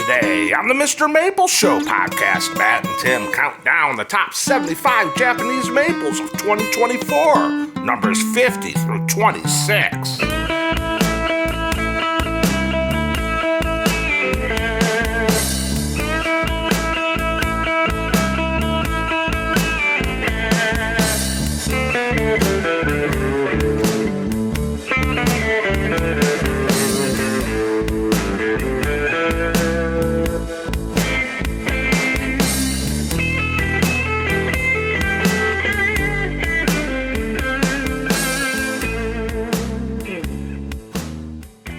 Today on the MrMaple Show podcast, Matt and Tim count down the top 75 Japanese maples of 2024, numbers 50 through 26.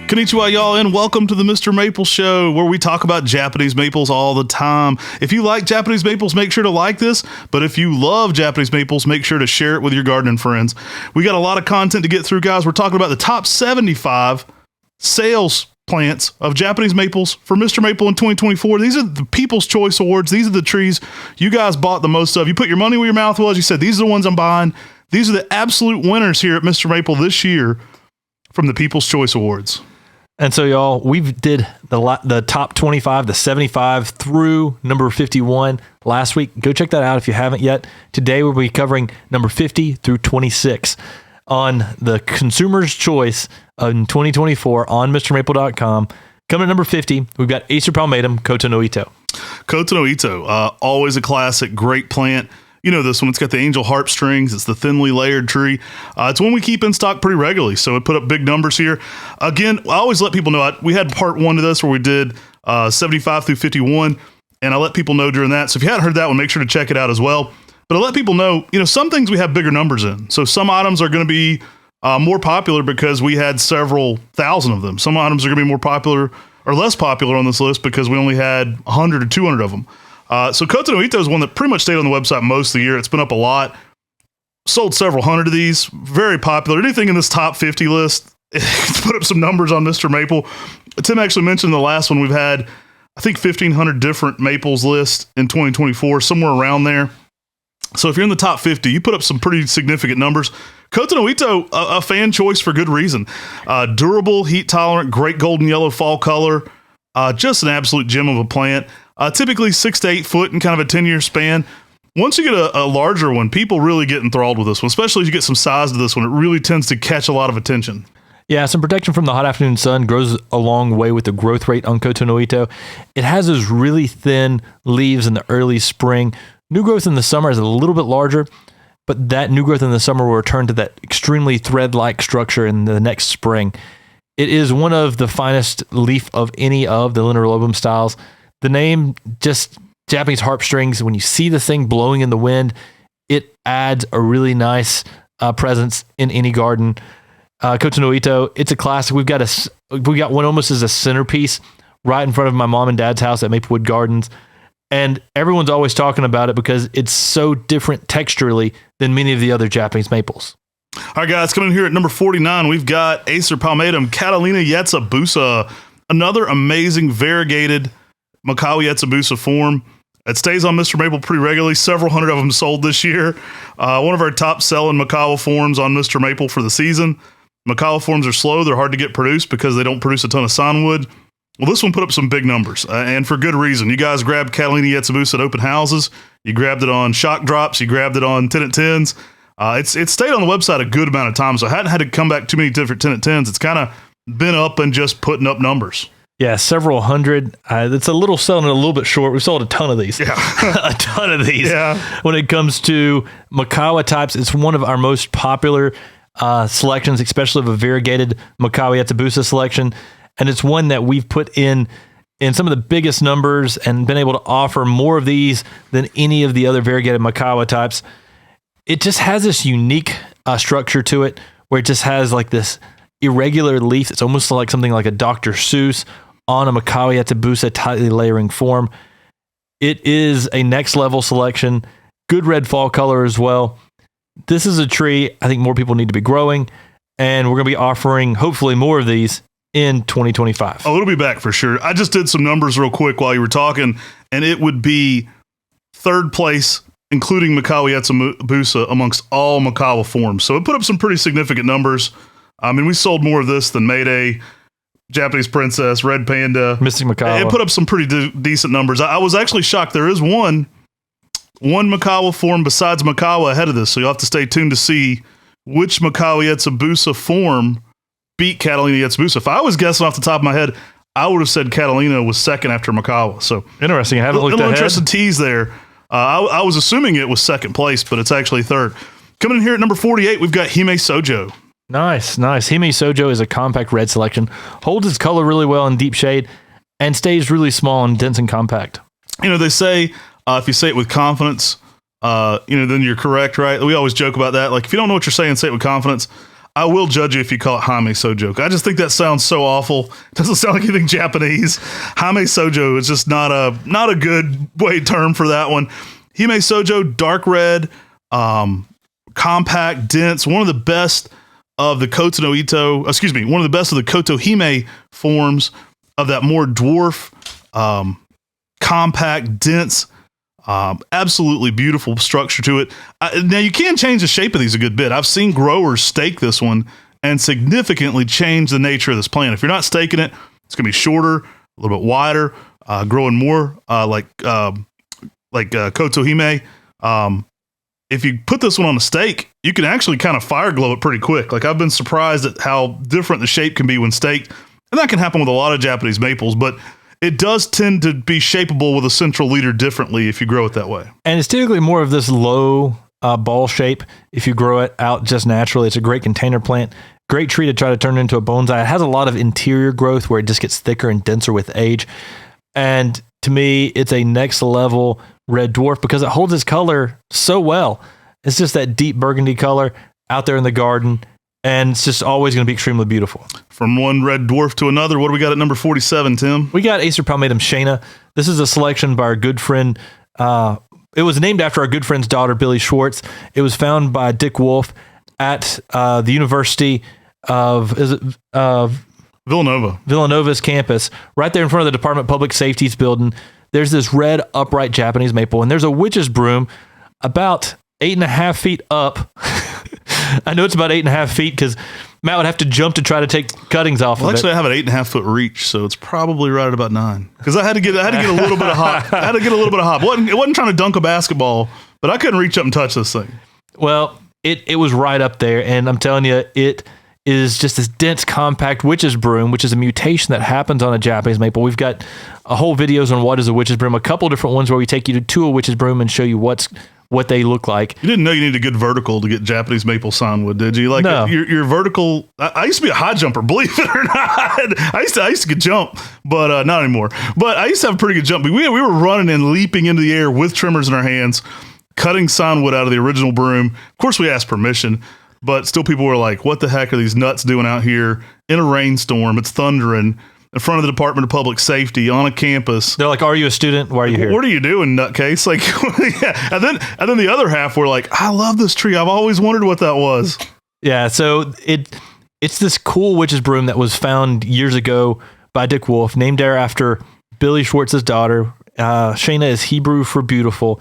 Konnichiwa, y'all, and welcome to the MrMaple Show, where we talk about Japanese maples all the time. If you like Japanese maples, make sure to like this. But if you love Japanese maples, make sure to share it with your gardening friends. We got a lot of content to get through, guys. We're talking about the top 75 sales plants of Japanese maples for MrMaple in 2024. These are the People's Choice Awards. These are the trees you guys bought the most of. You put your money where your mouth was. You said, these are the ones I'm buying. These are the absolute winners here at MrMaple this year from the People's Choice Awards. And so, y'all, we did the top 25, the 75 through number 51 last week. Go check that out if you haven't yet. Today, we'll be covering number 50 through 26 on the Consumer's Choice in 2024 on MrMaple.com. Coming at number 50, we've got Acer palmatum Koto-no-ito. Koto-no-ito, always a classic, great plant. You know this one. It's got the angel harp strings. It's the thinly layered tree. It's one we keep in stock pretty regularly, so it put up big numbers here. Again, I always let people know, we had part one to this where we did 75 through 51, and I let people know during that. So if you hadn't heard that one, make sure to check it out as well. But I let people know, some things we have bigger numbers in. So some items are going to be more popular because we had several thousand of them. Some items are going to be more popular or less popular on this list because we only had 100 or 200 of them. So Koto-no-ito is one that pretty much stayed on the website most of the year. It's been up a lot. Sold several hundred of these. Very popular. Anything in this top 50 list, put up some numbers on MrMaple. Tim actually mentioned the last one. We've had, I think, 1,500 different maples list in 2024, somewhere around there. So if you're in the top 50, you put up some pretty significant numbers. Koto-no-ito, a fan choice for good reason. Durable, heat tolerant, great golden yellow fall color. Just an absolute gem of a plant. Typically 6 to 8 foot in kind of a 10-year span. Once you get a larger one, people really get enthralled with this one, especially as you get some size to this one. It really tends to catch a lot of attention. Yeah, some protection from the hot afternoon sun goes a long way with the growth rate on Koto-no-ito. It has those really thin leaves in the early spring. New growth in the summer is a little bit larger, but that new growth in the summer will return to that extremely thread-like structure in the next spring. It is one of the finest leaf of any of the Linear styles. The name, just Japanese harp strings, when you see this thing blowing in the wind, it adds a really nice presence in any garden. Koto-no-ito, it's a classic. We've got one almost as a centerpiece right in front of my mom and dad's house at Maplewood Gardens. And everyone's always talking about it because it's so different texturally than many of the other Japanese maples. All right, guys, coming in here at number 49, we've got Acer palmatum Catalina yatsubusa, another amazing variegated Makawa yatsubusa form. It stays on MrMaple pretty regularly. Several hundred of them sold this year. One of our top selling Makawa forms on MrMaple for the season. Makawa forms are slow. They're hard to get produced because they don't produce a ton of sawnwood. Well, this one put up some big numbers, and for good reason. You guys grabbed Catalina yatsubusa at open houses. You grabbed it on shock drops. You grabbed it on 10 at 10s. It stayed on the website a good amount of time, so I hadn't had to come back too many different 10 at 10s. It's kind of been up and just putting up numbers. Yeah, several hundred. It's a little selling it a little bit short. We've sold a ton of these. Yeah. A ton of these. Yeah. When it comes to Makawa types, it's one of our most popular selections, especially of a variegated Makawa yatsubusa selection. And it's one that we've put in some of the biggest numbers and been able to offer more of these than any of the other variegated Makawa types. It just has this unique structure to it where it just has like this irregular leaf. It's almost like something like a Dr. Seuss on a Makawa yatsubusa tightly layering form. It is a next level selection. Good red fall color as well. This is a tree I think more people need to be growing, and we're going to be offering hopefully more of these in 2025. Oh, it'll be back for sure. I just did some numbers real quick while you were talking, and it would be third place, including Makawa yatsubusa, amongst all Makawa forms. So it put up some pretty significant numbers. I mean, we sold more of this than Mayday, Japanese Princess, Red Panda, Mystic Makawa. It put up some pretty decent numbers. I was actually shocked. There is one Makawa form besides Makawa ahead of this, so you'll have to stay tuned to see which Makawa yatsubusa form beat Catalina yatsubusa. If I was guessing off the top of my head, I would have said Catalina was second after Makawa. So interesting. I haven't looked ahead. Interesting tease there. I was assuming it was second place, but it's actually third. Coming in here at number 48, we've got Hime Shojo. Nice. Hime Shojo is a compact red selection. Holds its color really well in deep shade and stays really small and dense and compact. They say if you say it with confidence, then you're correct, right? We always joke about that. Like, if you don't know what you're saying, say it with confidence. I will judge you if you call it Hime Shojo. I just think that sounds so awful. It doesn't sound like anything Japanese. Hime Shojo is just not a good term for that one. Hime Shojo, dark red, compact, dense, one of the best of the Koto-no-ito, one of the best of the Koto-Hime forms of that more dwarf, compact, dense, absolutely beautiful structure to it. Now, you can change the shape of these a good bit. I've seen growers stake this one and significantly change the nature of this plant. If you're not staking it, it's going to be shorter, a little bit wider, growing more like Koto-Hime. If you put this one on a stake, you can actually kind of fire glow it pretty quick. Like, I've been surprised at how different the shape can be when staked. And that can happen with a lot of Japanese maples, but it does tend to be shapeable with a central leader differently if you grow it that way. And it's typically more of this low ball shape if you grow it out just naturally. It's a great container plant. Great tree to try to turn into a bonsai. It has a lot of interior growth where it just gets thicker and denser with age. And to me, it's a next level red dwarf because it holds its color so well. It's just that deep burgundy color out there in the garden, and it's just always going to be extremely beautiful. From one red dwarf to another, what do we got at number 47, Tim? We got Acer palmatum Shaina. This is a selection by our good friend. It was named after our good friend's daughter, Billy Schwartz. It was found by Dick Wolf at the University of Villanova's campus, right there in front of the Department of Public Safety's building. There's this red upright Japanese maple, and there's a witch's broom about 8.5 feet up. I know it's about 8.5 feet because Matt would have to jump to try to take cuttings off of it. Actually, I have an 8.5 foot reach, so it's probably right at about 9. Because I had to get a little bit of hop. It wasn't trying to dunk a basketball, but I couldn't reach up and touch this thing. Well, it was right up there, and I'm telling you, it is just this dense, compact witch's broom, which is a mutation that happens on a Japanese maple. We've got a whole videos on what is a witch's broom, a couple different ones where we take you to a witch's broom and show you what they look like. You didn't know you needed a good vertical to get Japanese maple signwood, did you? Like, no. Your vertical. I used to be a high jumper, believe it or not. I used to get jump, but not anymore. But I used to have a pretty good jump. We were running and leaping into the air with trimmers in our hands, cutting signwood out of the original broom. Of course, we asked permission, but still people were like, what the heck are these nuts doing out here in a rainstorm? It's thundering in front of the Department of Public Safety on a campus. They're like, are you a student? Why are you here? What are you doing, nutcase? Like, yeah. And then the other half were like, I love this tree. I've always wondered what that was. Yeah. So it's this cool witch's broom that was found years ago by Dick Wolf, named after Billy Schwartz's daughter. Shaina is Hebrew for beautiful.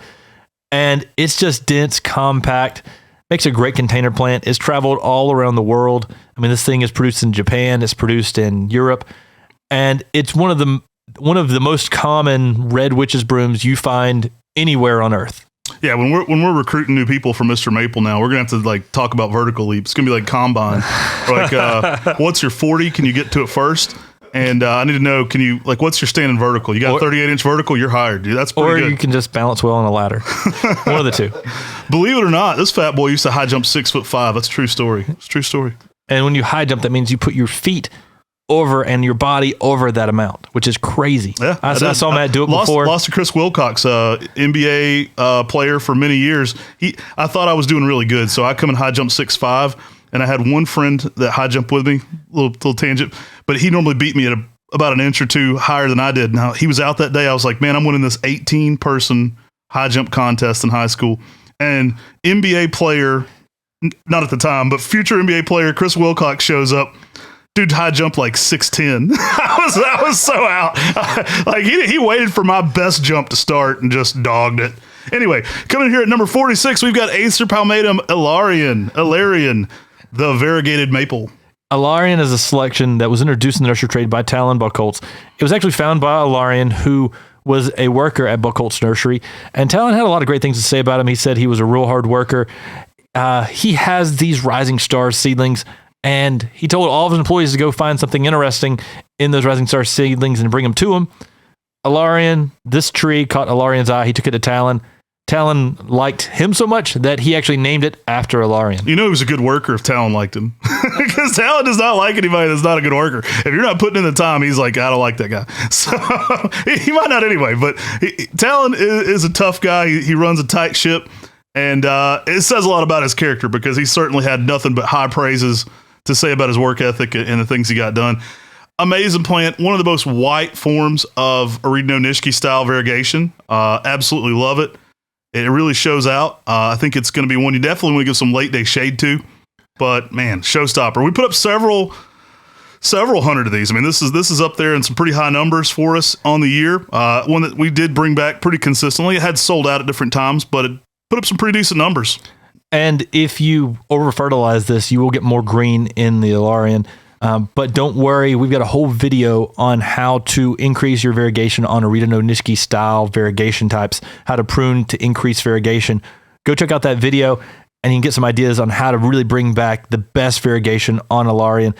And it's just dense, compact, makes a great container plant. It's traveled all around the world. I mean, this thing is produced in Japan. It's produced in Europe. And it's one of the most common red witch's brooms you find anywhere on Earth. Yeah, when we're recruiting new people for Mr.Maple now, we're gonna have to like talk about vertical leaps. It's gonna be like combine. Like, what's your 40? Can you get to it first? And I need to know, can you what's your standing vertical? You got a 38-inch vertical, you're hired, dude. That's pretty good. Or you can just balance well on a ladder. One of the two. Believe it or not, this fat boy used to high jump 6'5". That's a true story. It's a true story. And when you high jump, that means you put your feet over and your body over that amount, which is crazy. Yeah, I saw Matt do it before. Lost to Chris Wilcox, NBA player for many years. I thought I was doing really good, so I come and high jump 6'5", and I had one friend that high jumped with me, little tangent, but he normally beat me at about an inch or two higher than I did. Now, he was out that day. I was like, man, I'm winning this 18-person high jump contest in high school. And NBA player, not at the time, but future NBA player Chris Wilcox shows up. Dude high jump like 6'10". I was so out. Like he waited for my best jump to start and just dogged it. Anyway, coming in here at number 46, we've got Acer palmatum Alarian, the variegated maple. Alarian is a selection that was introduced in the nursery trade by Talon Buckholtz. It was actually found by Alarian, who was a worker at Buckholtz Nursery. And Talon had a lot of great things to say about him. He said he was a real hard worker. He has these Rising Stars seedlings, and he told all of his employees to go find something interesting in those Rising Star seedlings and bring them to him. Alarian, this tree caught Alarian's eye. He took it to Talon. Talon liked him so much that he actually named it after Alarian. You know he was a good worker if Talon liked him. Because Talon does not like anybody that's not a good worker. If you're not putting in the time, he's like, I don't like that guy. So he might not anyway, but Talon is a tough guy. He runs a tight ship, and it says a lot about his character because he certainly had nothing but high praises to say about his work ethic and the things he got done. Amazing plant, one of the most white forms of Arian no Nishiki style variegation. Absolutely love it. It really shows out. I think it's going to be one you definitely want to give some late day shade to. But man, showstopper. We put up several hundred of these. I mean, this is up there in some pretty high numbers for us on the year. One that we did bring back pretty consistently. It had sold out at different times, but it put up some pretty decent numbers. And if you over fertilize this, you will get more green in the Alarian. But don't worry, we've got a whole video on how to increase your variegation on Arian no Nishiki style variegation types, how to prune to increase variegation. Go check out that video and you can get some ideas on how to really bring back the best variegation on Alarian.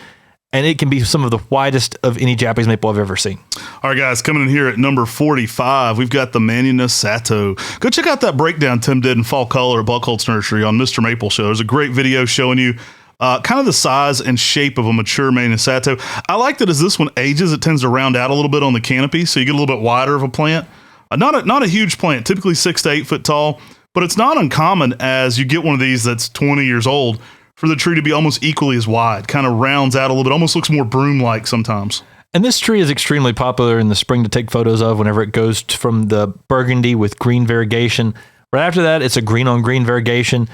And it can be some of the widest of any Japanese maple I've ever seen. All right, guys, coming in here at number 45, we've got the Manyo no sato. Go check out that breakdown Tim did in fall color at Buckholtz Nursery on MrMaple Show. There's a great video showing you kind of the size and shape of a mature Manyo no sato. I like that as this one ages, it tends to round out a little bit on the canopy, so you get a little bit wider of a plant. Not a huge plant, typically 6 to 8 foot tall, but it's not uncommon as you get one of these that's 20 years old for the tree to be almost equally as wide, kind of rounds out a little bit, almost looks more broom-like sometimes. And this tree is extremely popular in the spring to take photos of whenever it goes from the burgundy with green variegation. Right after that, it's a green on green variegation.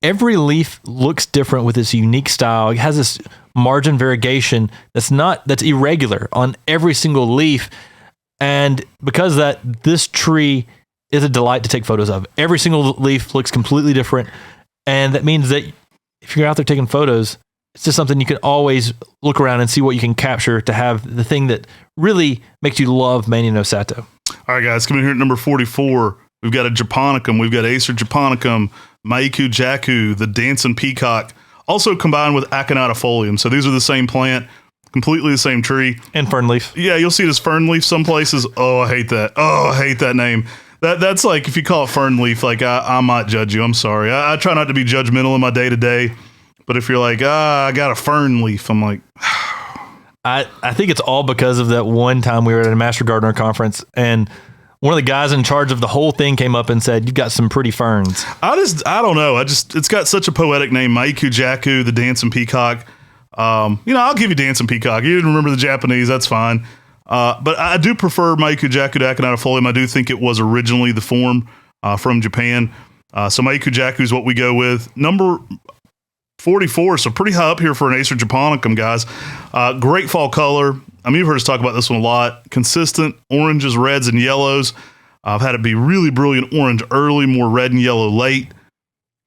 Every leaf looks different with its unique style. It has this margin variegation that's irregular on every single leaf. And because of that, this tree is a delight to take photos of. Every single leaf looks completely different. And that means that if you're out there taking photos, it's just something you can always look around and see what you can capture to have the thing that really makes you love Manyo no sato. All right, guys, coming here at number 44, we've got a Japonicum. We've got Acer Japonicum, Kujaku, the Dancing Peacock, also combined with Aconitafolium. So these are the same plant, completely the same tree. And fern leaf. Yeah, you'll see it as fern leaf some places. Oh, I hate that. Oh, I hate that name. That's like, if you call it fern leaf, like I might judge you. I'm sorry. I try not to be judgmental in my day-to-day. But if you're like, I got a fern leaf, I'm like... I think it's all because of that one time we were at a Master Gardener conference and one of the guys in charge of the whole thing came up and said, "You've got some pretty ferns." I don't know. It's got such a poetic name. Kujaku, the Dancing Peacock. I'll give you Dancing Peacock. You didn't remember the Japanese, that's fine. But I do prefer Kujaku to Aconitafolium. I do think it was originally the form from Japan. So Kujaku is what we go with. Number 44, so pretty high up here for an Acer Japonicum, guys. Great fall color. I mean, you've heard us talk about this one a lot. Consistent oranges, reds, and yellows. I've had it be really brilliant orange early, more red and yellow late.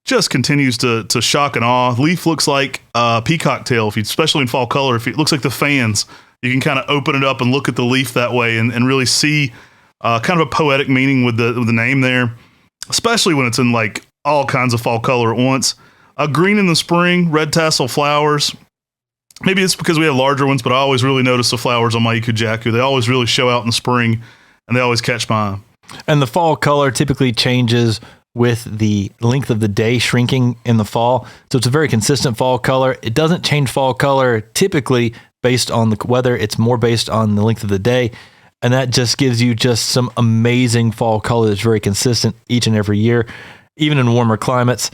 Just continues to shock and awe. Leaf looks like a peacock tail, especially in fall color. If it looks like the fans, you can kind of open it up and look at the leaf that way and really see kind of a poetic meaning with the name there, especially when it's in like all kinds of fall color at once. Green in the spring, red tassel flowers. Maybe it's because we have larger ones, but I always really notice the flowers on my Kujaku. They always really show out in the spring, and they always catch my eye. And the fall color typically changes with the length of the day shrinking in the fall. So it's a very consistent fall color. It doesn't change fall color typically based on the weather. It's more based on the length of the day. And that just gives you just some amazing fall color that's very consistent each and every year, even in warmer climates.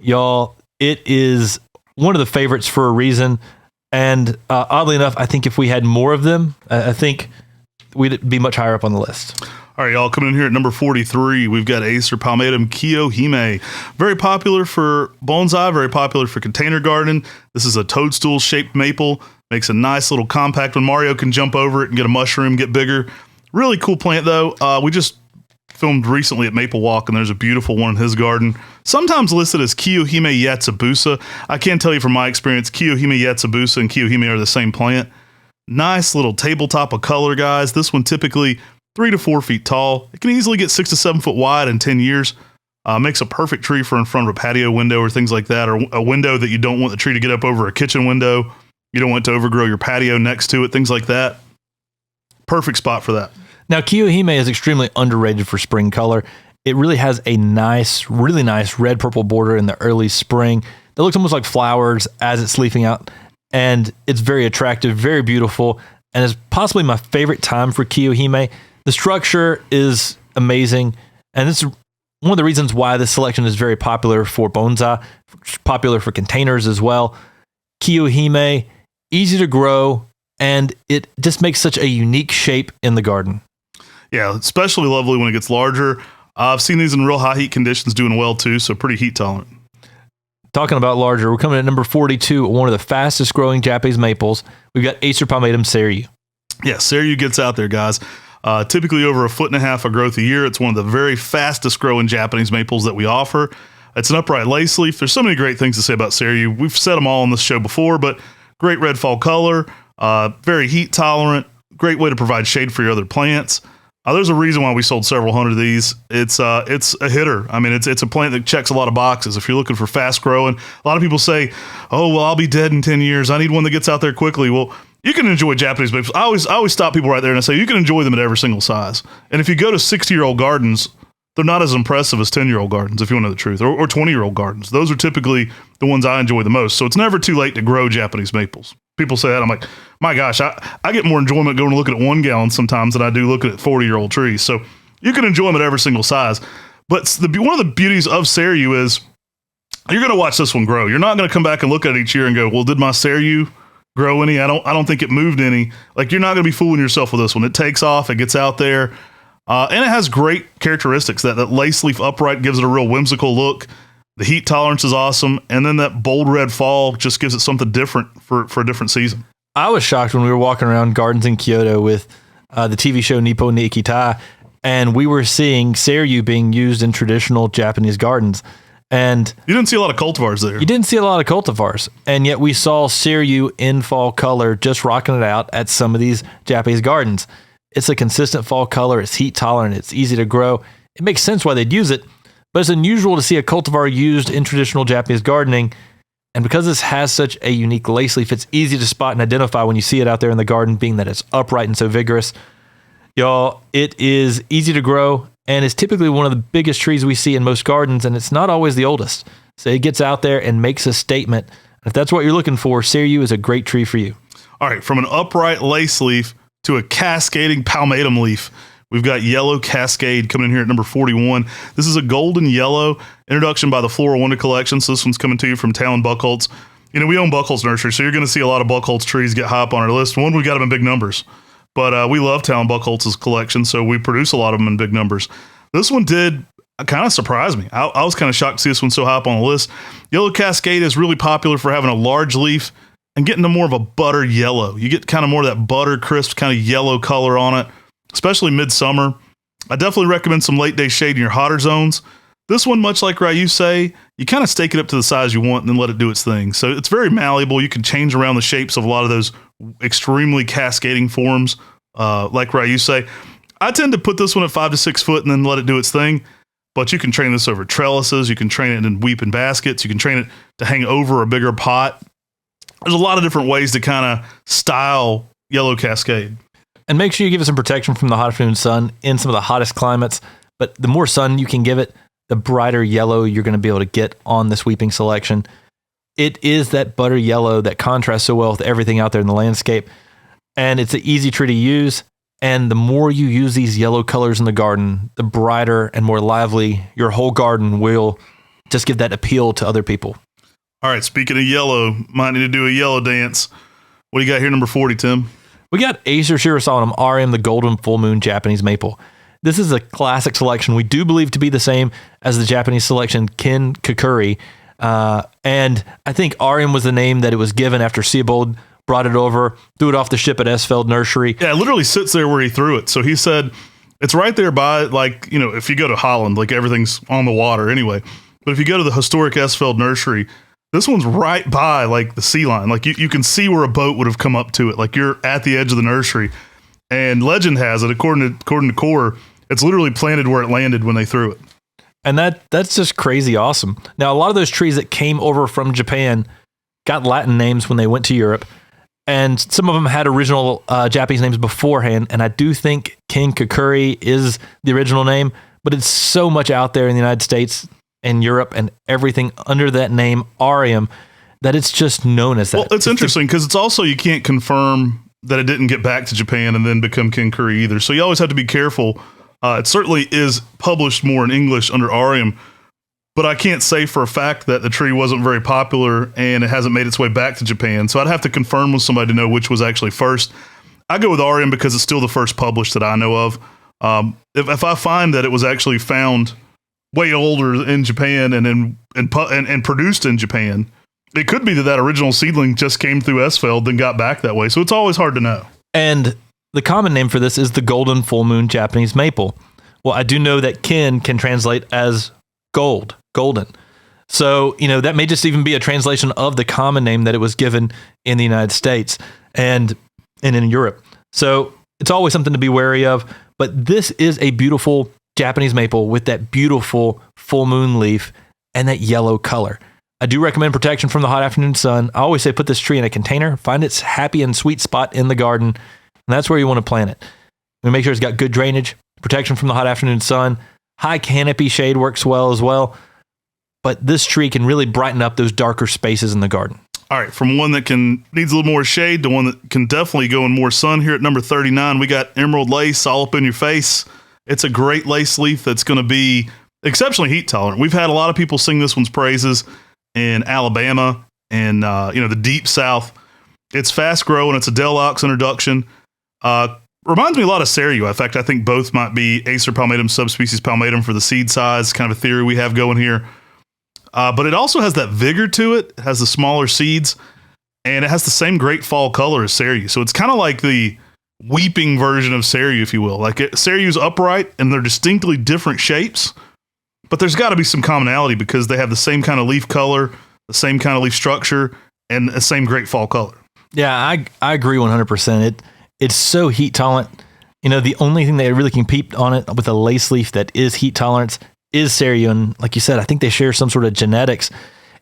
Y'all, it is one of the favorites for a reason. And oddly enough, I think if we had more of them, I think we'd be much higher up on the list. All right, y'all, coming in here at number 43, we've got Acer Palmatum Kiyohime. Very popular for bonsai, very popular for container garden. This is a toadstool-shaped maple. Makes a nice little compact one. Mario can jump over it and get a mushroom, get bigger. Really cool plant, though. We just filmed recently at Maple Walk, and there's a beautiful one in his garden. Sometimes listed as Kiyohime yatsubusa. I can't tell you from my experience, Kiyohime yatsubusa and Kiyohime are the same plant. Nice little tabletop of color, guys. This one typically 3 to 4 feet tall. It can easily get 6 to 7 foot wide in 10 years. Makes a perfect tree for in front of a patio window or things like that, or a window that you don't want the tree to get up over a kitchen window. You don't want it to overgrow your patio next to it, things like that. Perfect spot for that. Now, Kiyohime is extremely underrated for spring color. It really has a nice, really nice red-purple border in the early spring that looks almost like flowers as it's leafing out. And it's very attractive, very beautiful, and is possibly my favorite time for Kiyohime. The structure is amazing, and this is one of the reasons why this selection is very popular for bonsai, popular for containers as well. Kiyohime, easy to grow, and it just makes such a unique shape in the garden. Yeah, especially lovely when it gets larger. I've seen these in real high heat conditions doing well too, so pretty heat tolerant. Talking about larger, we're coming at number 42, one of the fastest growing Japanese maples. We've got Acer palmatum Seiryu. Yeah, Seiryu gets out there, guys. Typically over 1.5 feet of growth a year. It's one of the very fastest growing Japanese maples that we offer. It's an upright lace leaf. There's so many great things to say about Seiryu. We've said them all on this show before, but great red fall color, very heat tolerant, great way to provide shade for your other plants. There's a reason why we sold several hundred of these. It's a hitter. I mean, it's a plant that checks a lot of boxes. If you're looking for fast growing, a lot of people say, "Oh, well, I'll be dead in 10 years. I need one that gets out there quickly." Well, you can enjoy Japanese maples. I always stop people right there and I say you can enjoy them at every single size. And if you go to 60-year-old gardens, they're not as impressive as 10-year-old gardens, if you want to know the truth, or 20-year-old gardens. Those are typically the ones I enjoy the most. So it's never too late to grow Japanese maples. People say that. I'm like, my gosh, I get more enjoyment going to look at 1 gallon sometimes than I do looking at 40-year-old trees. So you can enjoy them at every single size. But one of the beauties of Seiryu is you're going to watch this one grow. You're not going to come back and look at it each year and go, well, did my Seiryu grow any? I don't think it moved any. Like, you're not going to be fooling yourself with this one. It takes off. It gets out there. And it has great characteristics. That lace leaf upright gives it a real whimsical look. The heat tolerance is awesome. And then that bold red fall just gives it something different for a different season. I was shocked when we were walking around gardens in Kyoto with the TV show Nippo ni Ikitai, and we were seeing Seiryu being used in traditional Japanese gardens. And you didn't see a lot of cultivars there. You didn't see a lot of cultivars. And yet we saw Seiryu in fall color just rocking it out at some of these Japanese gardens. It's a consistent fall color. It's heat tolerant. It's easy to grow. It makes sense why they'd use it, but it's unusual to see a cultivar used in traditional Japanese gardening. And because this has such a unique lace leaf, it's easy to spot and identify when you see it out there in the garden, being that it's upright and so vigorous. Y'all, it is easy to grow and is typically one of the biggest trees we see in most gardens, and it's not always the oldest. So it gets out there and makes a statement. If that's what you're looking for, Seiryu is a great tree for you. All right, from an upright lace leaf to a cascading palmatum leaf, we've got yellow Cascade coming in here at number 41. This is a golden yellow introduction by the Floral Wonder Collection. So this one's coming to you from Talon Buchholz. You know, we own Buchholz Nursery, so you're going to see a lot of Buchholz trees get high up on our list. One, we got them in big numbers, but we love Talon Buchholz's collection, so we produce a lot of them in big numbers. This one did kind of surprise me. I was kind of shocked to see this one so high up on the list. Yellow Cascade is really popular for having a large leaf and getting to more of a butter yellow. You get kind of more of that butter crisp kind of yellow color on it, especially midsummer. I definitely recommend some late day shade in your hotter zones. This one, much like Ryu say, you kind of stake it up to the size you want and then let it do its thing. So it's very malleable. You can change around the shapes of a lot of those extremely cascading forms, like Ryu say. I tend to put this one at 5 to 6 foot and then let it do its thing. But you can train this over trellises. You can train it in weeping baskets. You can train it to hang over a bigger pot. There's a lot of different ways to kind of style Yellow Cascade. And make sure you give it some protection from the hot afternoon sun in some of the hottest climates. But the more sun you can give it, the brighter yellow you're going to be able to get on this weeping selection. It is that butter yellow that contrasts so well with everything out there in the landscape. And it's an easy tree to use. And the more you use these yellow colors in the garden, the brighter and more lively your whole garden will just give that appeal to other people. All right, speaking of yellow, might need to do a yellow dance. What do you got here, number 40, Tim? We got Acer Shirasawanum Arian, the Golden Full Moon Japanese Maple. This is a classic selection we do believe to be the same as the Japanese selection Kin Kakuri. And I think Arian was the name that it was given after Seabold brought it over, threw it off the ship at Esfeld Nursery. Yeah, it literally sits there where he threw it. So he said, It's right there by, like, you know, if you go to Holland, like everything's on the water anyway. But if you go to the historic Esfeld Nursery, this one's right by like the sea line. Like you can see where a boat would have come up to it. Like you're at the edge of the nursery. And legend has it, according to Core, it's literally planted where it landed when they threw it. And that's just crazy awesome. Now, a lot of those trees that came over from Japan got Latin names when they went to Europe. And some of them had original Japanese names beforehand. And I do think King Kakuri is the original name, but it's so much out there in the United States and Europe and everything under that name, Arium, that it's just known as that. Well, it's interesting because it's also, you can't confirm that it didn't get back to Japan and then become King Curry either. So you always have to be careful. It certainly is published more in English under Arium, but I can't say for a fact that the tree wasn't very popular and it hasn't made its way back to Japan. So I'd have to confirm with somebody to know which was actually first. I go with Arium because it's still the first published that I know of. If I find that it was actually found way older in Japan and produced in Japan, it could be that original seedling just came through Esfeld then got back that way. So it's always hard to know. And the common name for this is the golden full moon Japanese maple. Well, I do know that kin can translate as golden. So, you know, that may just even be a translation of the common name that it was given in the United States and in Europe. So it's always something to be wary of. But this is a beautiful Japanese maple with that beautiful full moon leaf and that yellow color. I do recommend protection from the hot afternoon sun. I always say put this tree in a container, find its happy and sweet spot in the garden, and that's where you want to plant it. And make sure it's got good drainage, protection from the hot afternoon sun. High canopy shade works well as well. But this tree can really brighten up those darker spaces in the garden. All right, from one that needs a little more shade to one that can definitely go in more sun, here at number 39, we got Emerald Lace all up in your face. It's a great lace leaf that's going to be exceptionally heat tolerant. We've had a lot of people sing this one's praises in Alabama and the deep South. It's fast growing. It's a Delox introduction. Reminds me a lot of Seiryu. In fact, I think both might be Acer palmatum subspecies palmatum for the seed size, kind of a theory we have going here. But it also has that vigor to it. It has the smaller seeds, and it has the same great fall color as Seiryu. So it's kind of like the weeping version of Seiryu, if you will. Like Seiryu's upright, and they're distinctly different shapes, but there's got to be some commonality because they have the same kind of leaf color, the same kind of leaf structure, and the same great fall color. Yeah, I agree 100%. It's so heat tolerant. You know, the only thing that really compete on it with a lace leaf that is heat tolerance is Seiryu, and like you said, I think they share some sort of genetics.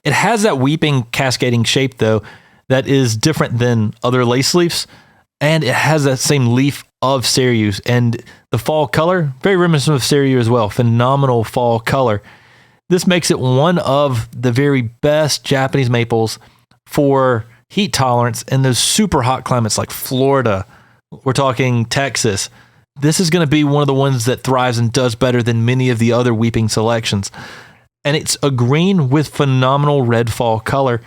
It has that weeping cascading shape though that is different than other lace leaves, and it has that same leaf of Seiryu's, and the fall color very reminiscent of Seiryu as well. Phenomenal fall color. This makes it one of the very best Japanese maples for heat tolerance in those super hot climates like Florida. We're talking Texas. This is going to be one of the ones that thrives and does better than many of the other weeping selections. And it's a green with phenomenal red fall color.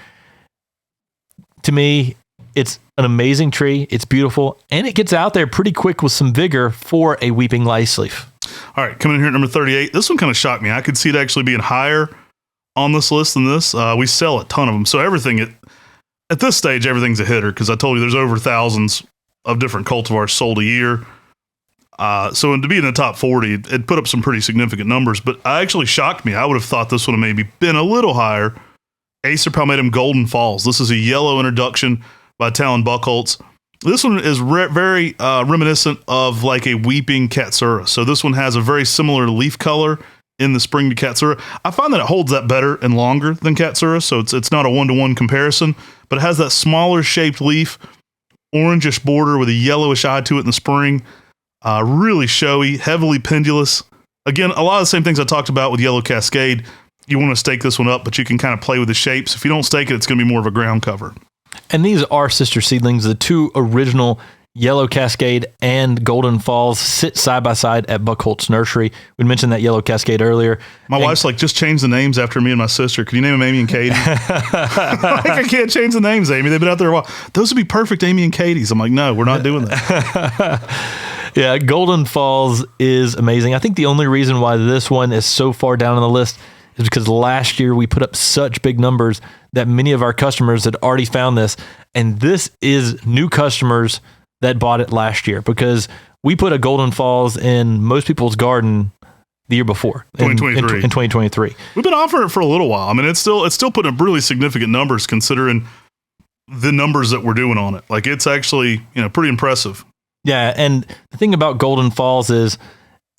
To me, it's an amazing tree. It's beautiful. And it gets out there pretty quick with some vigor for a weeping lace leaf. All right, coming in here at number 38. This one kind of shocked me. I could see it actually being higher on this list than this. We sell a ton of them. So at this stage, everything's a hitter because I told you there's over thousands of different cultivars sold a year. So to be in the top 40, it put up some pretty significant numbers, but it actually shocked me. I would have thought this would have maybe been a little higher. Acer palmatum Golden Falls. This is a yellow introduction by Talon Buchholz. This one is very reminiscent of like a weeping Katsura. So this one has a very similar leaf color in the spring to Katsura. I find that it holds that better and longer than Katsura, so it's not a one-to-one comparison, but it has that smaller shaped leaf, orangish border with a yellowish eye to it in the spring. Really showy, heavily pendulous. Again, a lot of the same things I talked about with Yellow Cascade. You want to stake this one up, but you can kind of play with the shapes. If you don't stake it, it's going to be more of a ground cover. And these are sister seedlings. The two original Yellow Cascade and Golden Falls sit side by side at Buchholz Nursery. We mentioned that Yellow Cascade earlier. My wife's like, just change the names after me and my sister. Can you name them Amy and Katie? I can't change the names, Amy. They've been out there a while. Those would be perfect Amy and Katie's. I'm like, no, we're not doing that. Yeah, Golden Falls is amazing. I think the only reason why this one is so far down on the list is because last year we put up such big numbers that many of our customers had already found this. And this is new customers that bought it last year because We put a Golden Falls in most people's garden the year before, in 2023. We've been offering it for a little while. I mean, it's still putting up really significant numbers considering the numbers that we're doing on it. Like, it's actually, pretty impressive. Yeah, and the thing about Golden Falls is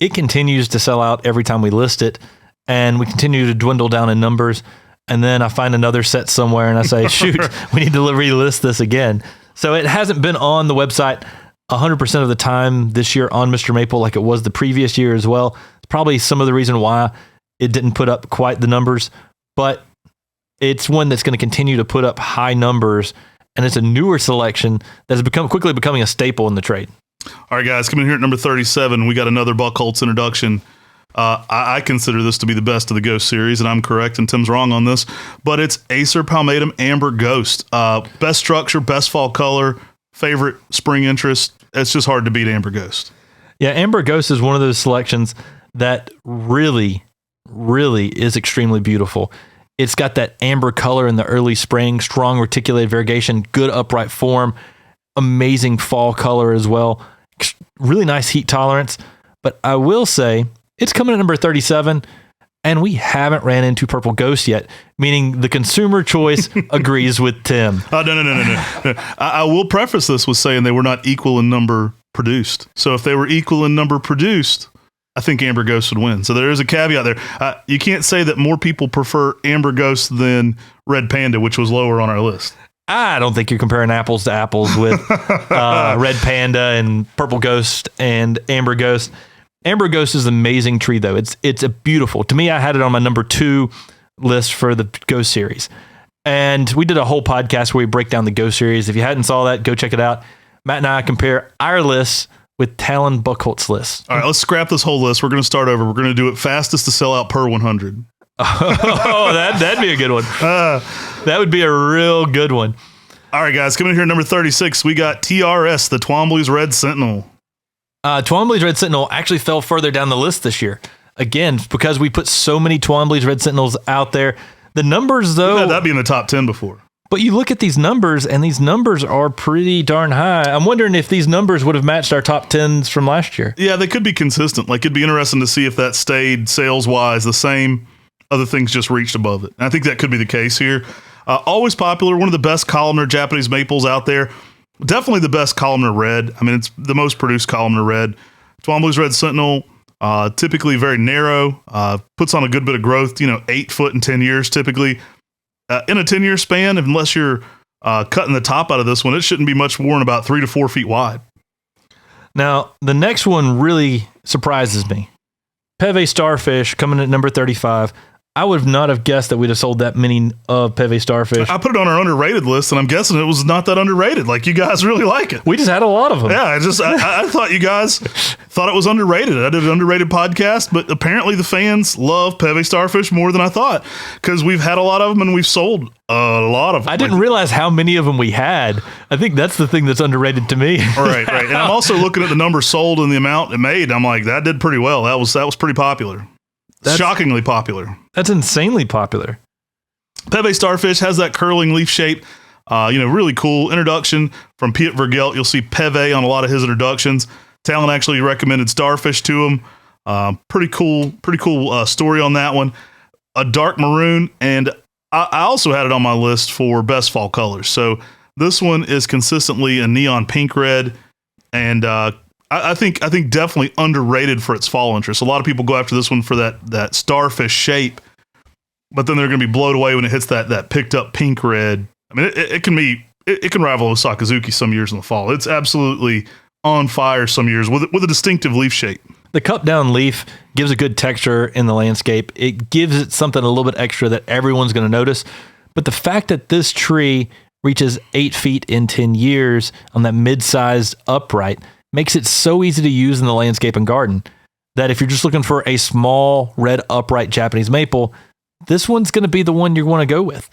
it continues to sell out every time we list it, and we continue to dwindle down in numbers. And then I find another set somewhere and I say, shoot, we need to relist this again. So it hasn't been on the website 100% of the time this year on Mr. Maple like it was the previous year as well. It's probably some of the reason why it didn't put up quite the numbers, but it's one that's going to continue to put up high numbers, and it's a newer selection that has quickly becoming a staple in the trade. All right, guys, coming in here at number 37, we got another Buckholz introduction. I consider this to be the best of the Ghost series, and I'm correct, and Tim's wrong on this, but it's Acer Palmatum Amber Ghost. Best structure, best fall color, favorite spring interest. It's just hard to beat Amber Ghost. Yeah, Amber Ghost is one of those selections that really, really is extremely beautiful. It's got that amber color in the early spring, strong reticulated variegation, good upright form, amazing fall color as well, really nice heat tolerance. But I will say, it's coming at number 37, and we haven't ran into Purple Ghost yet, meaning the consumer choice agrees with Tim. Oh, no. I will preface this with saying they were not equal in number produced. So if they were equal in number produced, I think Amber Ghost would win. So there is a caveat there. You can't say that more people prefer Amber Ghost than Red Panda, which was lower on our list. I don't think you're comparing apples to apples with Red Panda and Purple Ghost and Amber Ghost. Amber Ghost is an amazing tree, though. It's a beautiful. To me, I had it on my number 2 list for the Ghost series. And we did a whole podcast where we break down the Ghost series. If you hadn't saw that, go check it out. Matt and I compare our lists with Talon Buckholz lists. All right, let's scrap this whole list. We're going to start over. We're going to do it fastest to sell out per 100. Oh, that'd be a good one. That would be a real good one. All right, guys, coming in here at number 36, we got TRS, the Twombly's Red Sentinel. Twombly's Red Sentinel actually fell further down the list this year. Again, because we put so many Twombly's Red Sentinels out there. The numbers, though... We've had that be in the top 10 before. But you look at these numbers, and these numbers are pretty darn high. I'm wondering if these numbers would have matched our top 10s from last year. Yeah, they could be consistent. Like, it'd be interesting to see if that stayed sales-wise the same. Other things just reached above it. And I think that could be the case here. Always popular, one of the best columnar Japanese maples out there. Definitely the best columnar red. I mean, it's the most produced columnar red. Twombly's Red Sentinel, typically very narrow, puts on a good bit of growth, 8 foot in 10 years typically. In a 10-year span, unless you're cutting the top out of this one, it shouldn't be much more than about 3 to 4 feet wide. Now, the next one really surprises me. Peve Starfish coming at number 35. I would not have guessed that we'd have sold that many of Peve Starfish. I put it on our underrated list, and I'm guessing it was not that underrated. Like, you guys really like it. We just had a lot of them. Yeah, I thought you guys thought it was underrated. I did an underrated podcast, but apparently the fans love Peve Starfish more than I thought, because we've had a lot of them, and we've sold a lot of them. I didn't realize how many of them we had. I think that's the thing that's underrated to me. Right. And I'm also looking at the number sold and the amount it made. I'm like, that did pretty well. That was pretty popular. Shockingly popular. That's insanely popular. Peve Starfish has that curling leaf shape. Really cool introduction from Piet Vergelt. You'll see Peve on a lot of his introductions. Talon actually recommended Starfish to him. Pretty cool story on that one. A dark maroon, and I also had it on my list for best fall colors. So this one is consistently a neon pink red, and I think definitely underrated for its fall interest. A lot of people go after this one for that starfish shape, but then they're going to be blown away when it hits that picked up pink red. I mean, it can rival Osakazuki some years in the fall. It's absolutely on fire some years with a distinctive leaf shape. The cup down leaf gives a good texture in the landscape. It gives it something a little bit extra that everyone's going to notice. But the fact that this tree reaches 8 feet in 10 years on that mid-sized upright makes it so easy to use in the landscape and garden that if you're just looking for a small red upright Japanese maple, this one's going to be the one you want to go with.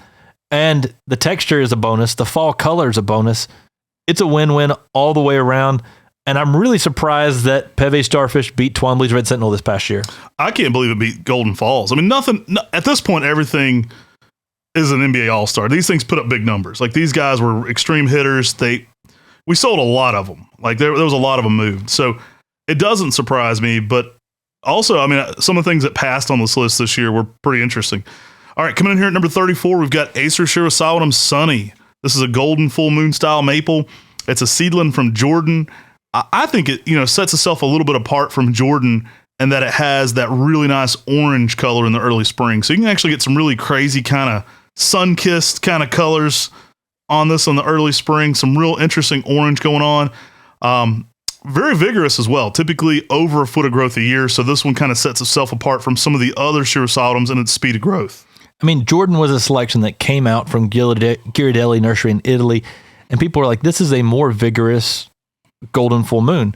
And the texture is a bonus. The fall color is a bonus. It's a win-win all the way around. And I'm really surprised that Peve Starfish beat Twombly's Red Sentinel this past year. I can't believe it beat Golden Falls. I mean, at this point, everything is an NBA All-Star. These things put up big numbers. Like, these guys were extreme hitters. We sold a lot of them. Like, there was a lot of them moved. So It doesn't surprise me, but also, I mean, some of the things that passed on this list this year were pretty interesting. All right, coming in here at number 34, we've got Acer Shirasawadam Sunny. This is a golden full moon style maple. It's a seedling from Jordan. I think it, sets itself a little bit apart from Jordan and that it has that really nice orange color in the early spring. So you can actually get some really crazy kind of sun-kissed kind of colors on this in the early spring. Some real interesting orange going on. Very vigorous as well, typically over a foot of growth a year. So this one kind of sets itself apart from some of the other Shirasawadams in its speed of growth. I mean, Jordan was a selection that came out from Ghirardelli Nursery in Italy, and people were like, this is a more vigorous golden full moon.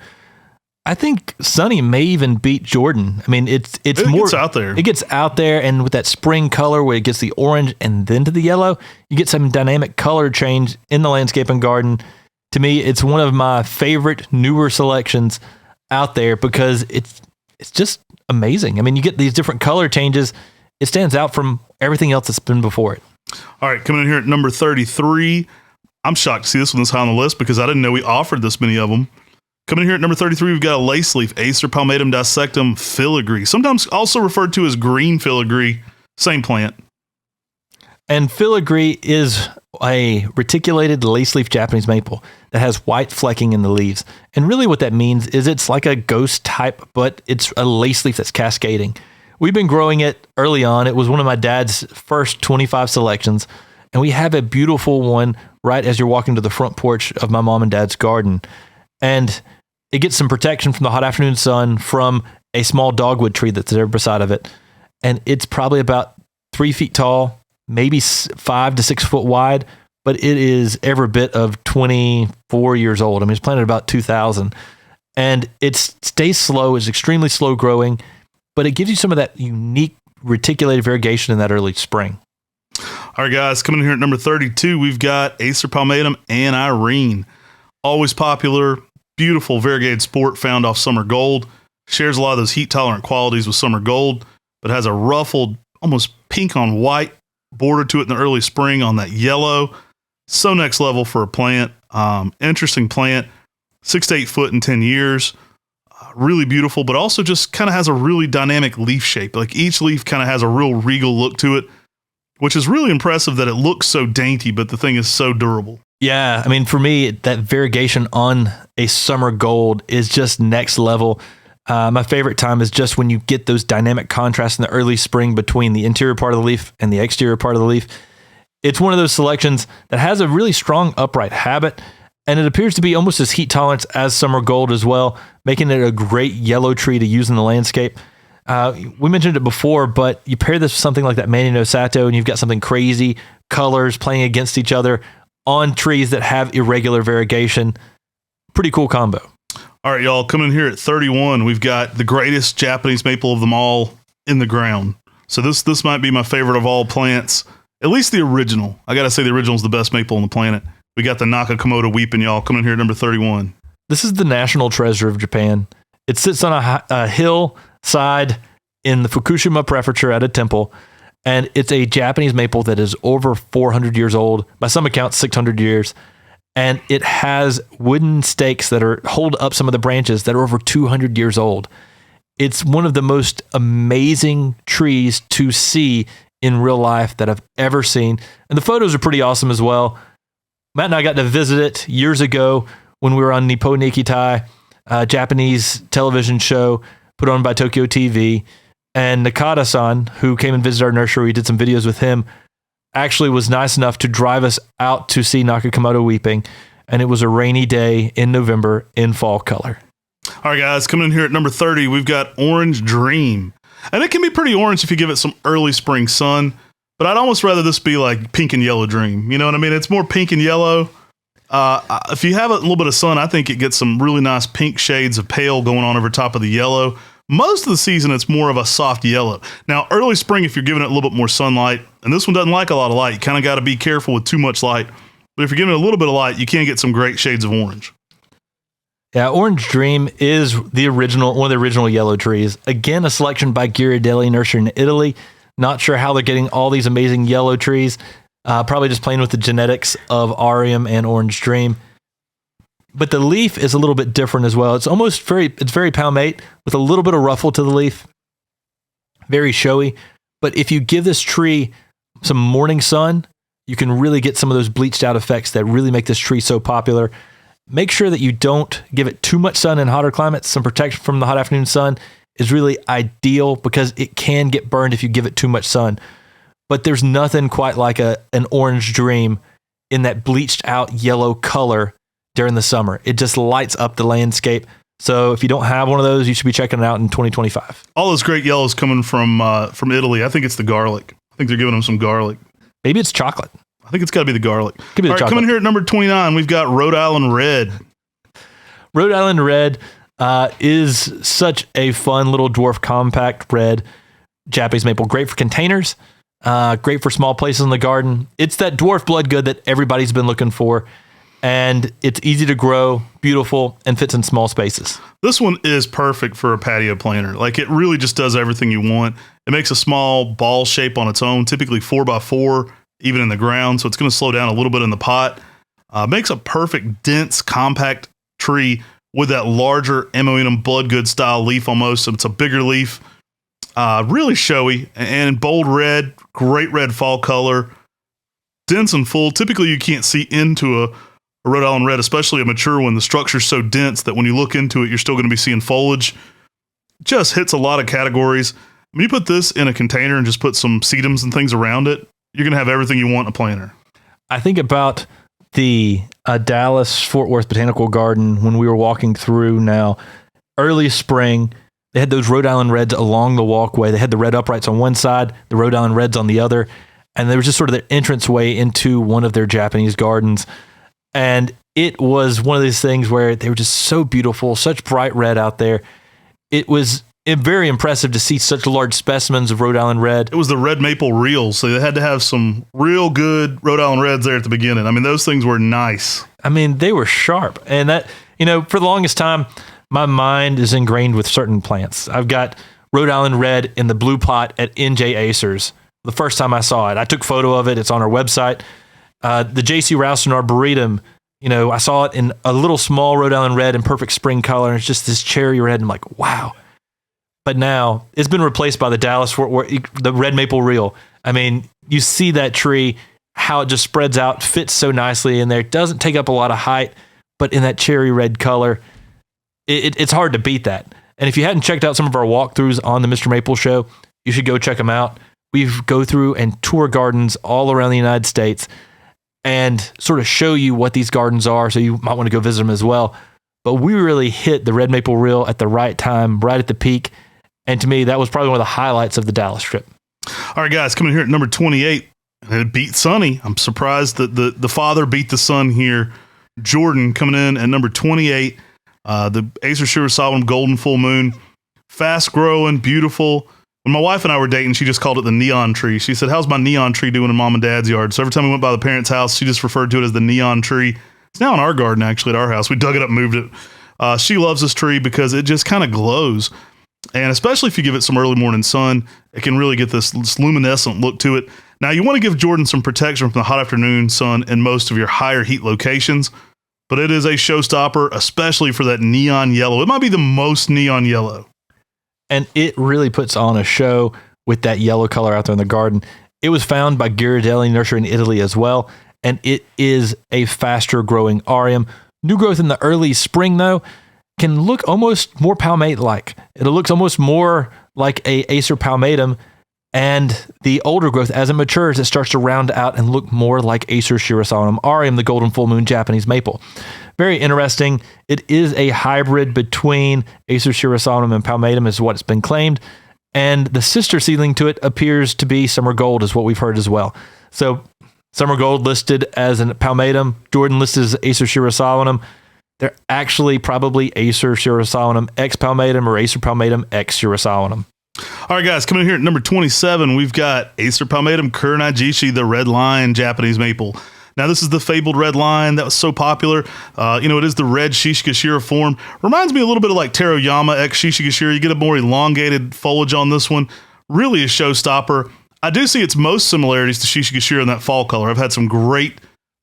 I think Sunny may even beat Jordan. I mean, it more gets out there. It gets out there, and with that spring color where it gets the orange and then to the yellow, you get some dynamic color change in the landscape and garden. To me, it's one of my favorite newer selections out there because it's just amazing. I mean, you get these different color changes. It stands out from everything else that's been before it. All right, coming in here at number 33. I'm shocked to see this one this high on the list because I didn't know we offered this many of them. Coming in here at number 33, we've got a lace leaf, Acer palmatum dissectum filigree, sometimes also referred to as green filigree, same plant. And filigree is a reticulated lace leaf Japanese maple that has white flecking in the leaves. And really what that means is it's like a ghost type, but it's a lace leaf that's cascading. We've been growing it early on. It was one of my dad's first 25 selections. And we have a beautiful one right as you're walking to the front porch of my mom and dad's garden. And it gets some protection from the hot afternoon sun from a small dogwood tree that's there beside of it. And it's probably about 3 feet tall, maybe 5 to 6 foot wide, but it is every bit of 24 years old. I mean, it's planted about 2000. And it stays slow, it's extremely slow growing, but it gives you some of that unique reticulated variegation in that early spring. All right, guys, coming in here at number 32, we've got Acer palmatum Anne-Irene. Always popular, beautiful variegated sport found off summer gold. Shares a lot of those heat-tolerant qualities with summer gold, but has a ruffled, almost pink on white border to it in the early spring on that yellow. So next level for a plant. Interesting plant, 6 to 8 foot in 10 years. Really beautiful, but also just kind of has a really dynamic leaf shape. Like each leaf kind of has a real regal look to it, which is really impressive that it looks so dainty, but the thing is so durable. Yeah, I mean, for me, that variegation on a summer gold is just next level. My favorite time is just when you get those dynamic contrasts in the early spring between the interior part of the leaf and the exterior part of the leaf. It's one of those selections that has a really strong upright habit, and it appears to be almost as heat tolerant as summer gold as well, making it a great yellow tree to use in the landscape. We mentioned it before, but you pair this with something like that Manyo no sato, and you've got something crazy, colors playing against each other on trees that have irregular variegation. Pretty cool combo. All right, y'all, coming in here at 31, we've got the greatest Japanese maple of them all in the ground. So this might be my favorite of all plants, at least the original. I got to say the original is the best maple on the planet. We got the Nakakamado weeping, y'all, coming in here at number 31. This is the national treasure of Japan. It sits on a hillside in the Fukushima Prefecture at a temple, and it's a Japanese maple that is over 400 years old, by some accounts 600 years, and it has wooden stakes that hold up some of the branches that are over 200 years old. It's one of the most amazing trees to see in real life that I've ever seen, and the photos are pretty awesome as well. Matt and I got to visit it years ago when we were on Nippon Nikitai, a Japanese television show put on by Tokyo TV. And Nakata-san, who came and visited our nursery, we did some videos with him, actually was nice enough to drive us out to see Nakakamado weeping. And it was a rainy day in November in fall color. All right, guys, coming in here at number 30, we've got Orange Dream. And it can be pretty orange if you give it some early spring sun, but I'd almost rather this be like pink and yellow Dream. You know what I mean? It's more pink and yellow. If you have a little bit of sun, I think it gets some really nice pink shades of pale going on over top of the yellow. Most of the season, it's more of a soft yellow. Now, early spring, if you're giving it a little bit more sunlight, and this one doesn't like a lot of light, you kind of got to be careful with too much light. But if you're giving it a little bit of light, you can get some great shades of orange. Yeah, Orange Dream is one of the original yellow trees. Again, a selection by Ghirardelli Nursery in Italy. Not sure how they're getting all these amazing yellow trees. Probably just playing with the genetics of Arian and Orange Dream. But the leaf is a little bit different as well. It's very palmate with a little bit of ruffle to the leaf. Very showy. But if you give this tree some morning sun, you can really get some of those bleached out effects that really make this tree so popular. Make sure that you don't give it too much sun in hotter climates. Some protection from the hot afternoon sun is really ideal because it can get burned if you give it too much sun. But there's nothing quite like an orange dream in that bleached out yellow color during the summer. It just lights up the landscape. So if you don't have one of those, you should be checking it out in 2025. All those great yellows coming from Italy. I think it's the garlic. I think they're giving them some garlic. Maybe it's chocolate. I think it's got to be the garlic. Could be the chocolate. Coming here at number 29, we've got Rhode Island Red. Rhode Island Red is such a fun little dwarf compact red Japanese maple. Great for containers. Great for small places in the garden. It's that dwarf blood good that everybody's been looking for. And it's easy to grow, beautiful, and fits in small spaces. This one is perfect for a patio planter. Like, it really just does everything you want. It makes a small ball shape on its own, typically 4x4, even in the ground. So it's going to slow down a little bit in the pot. Makes a perfect, dense, compact tree with that larger Emoenum bloodgood style leaf almost. So it's a bigger leaf. Really showy and bold red, great red fall color. Dense and full. Typically, you can't see into a Rhode Island Red, especially a mature one. The structure's so dense that when you look into it, you're still going to be seeing foliage. Just hits a lot of categories. When you put this in a container and just put some sedums and things around it, you're going to have everything you want in a planter. I think about the Dallas Fort Worth Botanical Garden when we were walking through now, early spring. They had those Rhode Island Reds along the walkway. They had the red uprights on one side, the Rhode Island Reds on the other, and they were just sort of their entranceway into one of their Japanese gardens. And it was one of these things where they were just so beautiful, such bright red out there. It was very impressive to see such large specimens of Rhode Island Red. It was the red maple reels, so they had to have some real good Rhode Island Reds there at the beginning. I mean, those things were nice. I mean, they were sharp. And that, for the longest time, my mind is ingrained with certain plants. I've got Rhode Island Red in the blue pot at NJ Acers. The first time I saw it, I took a photo of it. It's on our website. The J.C. Ralston Arboretum, I saw it in a little small Rhode Island Red in perfect spring color. And it's just this cherry red. And I'm like, wow. But now it's been replaced by the Dallas Fort Worth, the red maple reel. I mean, you see that tree, how it just spreads out, fits so nicely in there. It doesn't take up a lot of height, but in that cherry red color, it's hard to beat that. And if you hadn't checked out some of our walkthroughs on the MrMaple Show, you should go check them out. We go through and tour gardens all around the United States and sort of show you what these gardens are, so you might want to go visit them as well. But we really hit the red maple reel at the right time, right at the peak. And to me, that was probably one of the highlights of the Dallas trip. All right, guys, coming here at number 28, and it beat Sonny. I'm surprised that the father beat the son here. Jordan coming in at number 28. The Acer Shirasawa Golden Full Moon. Fast growing, beautiful. When my wife and I were dating, she just called it the neon tree. She said, how's my neon tree doing in mom and dad's yard? So every time we went by the parents' house, she just referred to it as the neon tree. It's now in our garden, actually, at our house. We dug it up and moved it. She loves this tree because it just kind of glows. And especially if you give it some early morning sun, it can really get this luminescent look to it. Now, you want to give Jordan some protection from the hot afternoon sun in most of your higher heat locations, but it is a showstopper, especially for that neon yellow. It might be the most neon yellow. And it really puts on a show with that yellow color out there in the garden. It was found by Ghirardelli Nursery in Italy as well, and it is a faster growing Arium. New growth in the early spring, though, can look almost more palmate-like. It looks almost more like a Acer palmatum, and the older growth, as it matures, it starts to round out and look more like Acer Shirasawa Arium, the golden full moon Japanese maple. Very interesting. It is a hybrid between Acer Shirasawa and palmatum, is what it's been claimed, and the sister seedling to it appears to be Summer Gold, is what we've heard as well. So Summer Gold listed as a palmatum, Jordan listed as Acer Shirasawa. They're actually probably Acer Shirasawa X palmatum or Acer palmatum X Shirasawa. All right, guys, coming in here at number 27, we've got Acer palmatum Kurenai jishi, the red line Japanese maple. Now, this is the fabled red line that was so popular. It is the red Shishigashira form. Reminds me a little bit of like Teroyama X Shishigashira. You get a more elongated foliage on this one. Really a showstopper. I do see its most similarities to Shishigashira in that fall color. I've had some great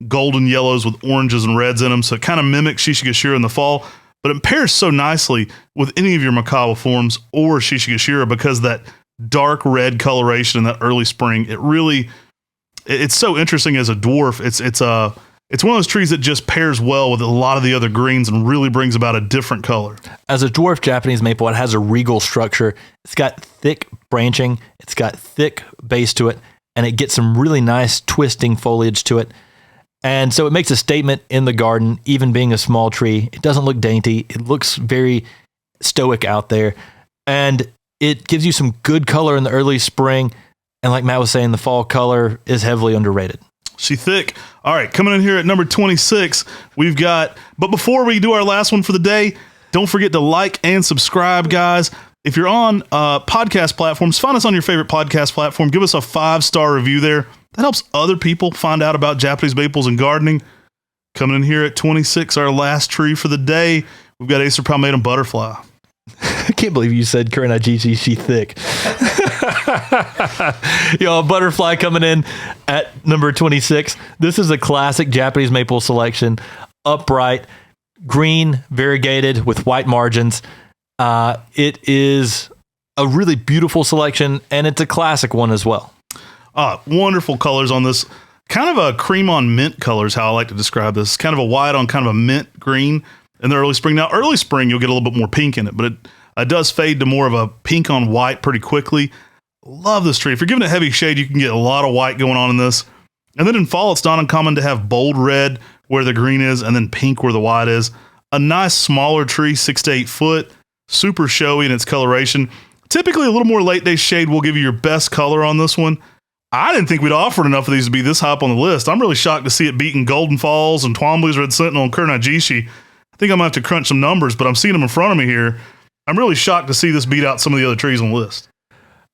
golden yellows with oranges and reds in them. So it kind of mimics Shishigashira in the fall, but it pairs so nicely with any of your Makawa forms or Shishigashira because that dark red coloration in that early spring, it's so interesting as a dwarf. It's one of those trees that just pairs well with a lot of the other greens and really brings about a different color. As a dwarf Japanese maple, it has a regal structure. It's got thick branching. It's got thick base to it, and it gets some really nice twisting foliage to it. And so it makes a statement in the garden, even being a small tree. It doesn't look dainty. It looks very stoic out there. And it gives you some good color in the early spring. And like Matt was saying, the fall color is heavily underrated. She thick. All right, coming in here at number 26, but before we do our last one for the day, don't forget to like and subscribe, guys. If you're on podcast platforms, find us on your favorite podcast platform. Give us a 5-star review there. That helps other people find out about Japanese maples and gardening. Coming in here at 26, our last tree for the day, we've got Acer palmatum butterfly. I can't believe you said Kurenai jishi, she thick. A butterfly coming in at number 26. This is a classic Japanese maple selection. Upright, green, variegated with white margins. It is a really beautiful selection, and it's a classic one as well. Wonderful colors on this. Kind of a cream on mint color is how I like to describe this. Kind of a white on kind of a mint green in the early spring. Now, early spring, you'll get a little bit more pink in it, but it does fade to more of a pink on white pretty quickly. Love this tree. If you're giving it heavy shade, you can get a lot of white going on in this. And then in fall, it's not uncommon to have bold red where the green is and then pink where the white is. A nice smaller tree, 6 to 8 foot, super showy in its coloration. Typically, a little more late day shade will give you your best color on this one. I didn't think we'd offered enough of these to be this high up on the list. I'm really shocked to see it beating Golden Falls and Twombly's Red Sentinel and Kurenai jishi. I think I'm going to have to crunch some numbers, but I'm seeing them in front of me here. I'm really shocked to see this beat out some of the other trees on the list.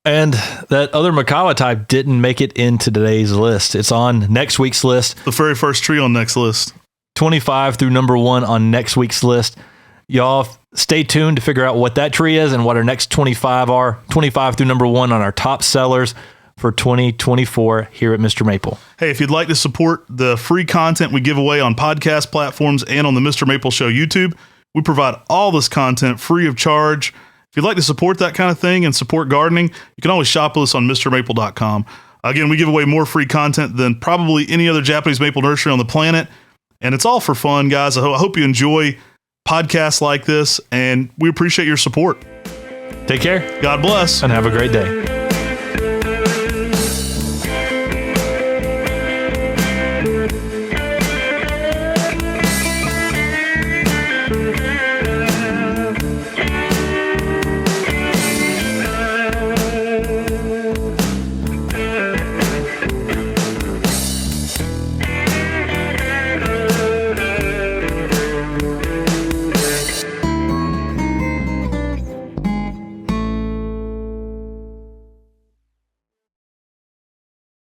And that other Makawa type didn't make it into today's list. It's on next week's list. The very first tree on next list. 25 through number 1 on next week's list. Y'all stay tuned to figure out what that tree is and what our next 25 are. 25 through number 1 on our top sellers for 2024 here at Mr. Maple. Hey, if you'd like to support the free content we give away on podcast platforms and on the Mr. Maple Show YouTube, we provide all this content free of charge. If you'd like to support that kind of thing and support gardening, you can always shop with us on MrMaple.com. Again, we give away more free content than probably any other Japanese maple nursery on the planet, and it's all for fun, guys. I hope you enjoy podcasts like this, and we appreciate your support. Take care. God bless. And have a great day.